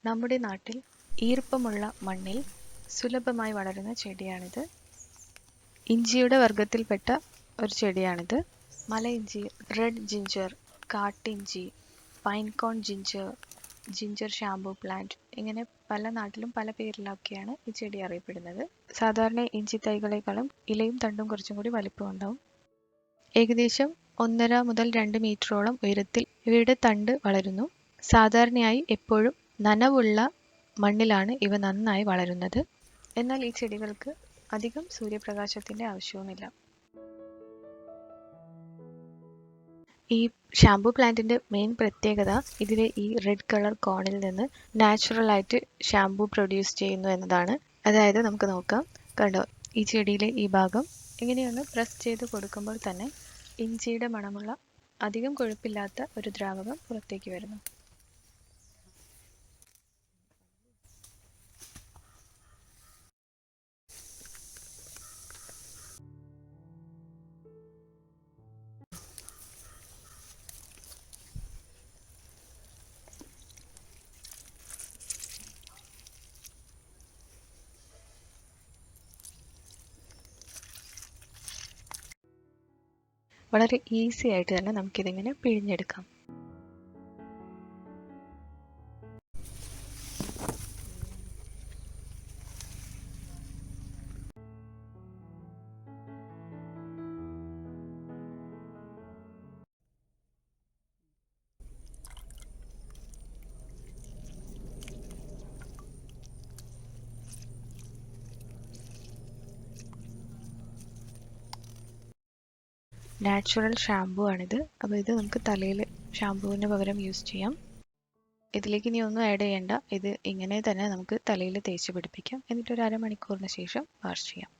നമ്മുടെ നാട്ടിൽ ഈർപ്പമുള്ള മണ്ണിൽ സുലഭമായി വളരുന്ന ചെടിയാണിത്. ഇഞ്ചിയുടെ വർഗത്തിൽപ്പെട്ട ഒരു ചെടിയാണിത്. മലഇഞ്ചി, റെഡ് ജിഞ്ചർ, കാട്ടിഞ്ചി, pinecone ginger, ginger shampoo plant ഇങ്ങനെ പല നാട്ടിലും പല പേരിലൊക്കെയാണ് ഈ ചെടി അറിയപ്പെടുന്നത്. സാധാരണ ഇഞ്ചി തൈകളെക്കാളും ഇലയും തണ്ടും കുറച്ചും കൂടി വലിപ്പം ഉണ്ടാവും. ഏകദേശം 1.5 മുതൽ 2 മീറ്ററോളം ഉയരത്തിൽ ഇവയുടെ തണ്ട് വളരുന്നു. സാധാരണയായി എപ്പോഴും നനവുള്ള മണ്ണിലാണ് ഇവ നന്നായി വളരുന്നത്. എന്നാൽ ഈ ചെടികൾക്ക് അധികം സൂര്യപ്രകാശത്തിന്റെ ആവശ്യവുമില്ല. ഈ ഷാംപൂ പ്ലാന്റിന്റെ മെയിൻ പ്രത്യേകത ഇതിലെ ഈ റെഡ് കളർ കോണിൽ നിന്ന് നാച്ചുറൽ ആയിട്ട് ഷാംപൂ പ്രൊഡ്യൂസ് ചെയ്യുന്നു എന്നതാണ്. അതായത് നമുക്ക് നോക്കാം, കണ്ടോ, ഈ ചെടിയിലെ ഈ ഭാഗം ഇങ്ങനെയൊന്ന് പ്രസ് ചെയ്ത് കൊടുക്കുമ്പോൾ തന്നെ ഇഞ്ചിയുടെ മണമുള്ള അധികം കൊഴുപ്പില്ലാത്ത ഒരു ദ്രാവകം പുറത്തേക്ക് വരുന്നു. വളരെ ഈസി ആയിട്ട് തന്നെ നമുക്കിതിങ്ങനെ പിഴിഞ്ഞെടുക്കാം. നാച്ചുറൽ ഷാംപൂ ആണിത്. അപ്പോൾ ഇത് നമുക്ക് തലയിൽ ഷാംപൂവിന് പകരം യൂസ് ചെയ്യാം. ഇതിലേക്ക് ഇനി ഒന്നും ആഡ് ചെയ്യേണ്ട. ഇത് ഇങ്ങനെ തന്നെ നമുക്ക് തലയിൽ തേച്ച് പിടിപ്പിക്കാം. എന്നിട്ട് ഒരു 1/2 മണിക്കൂറിന് ശേഷം വാഷ് ചെയ്യാം.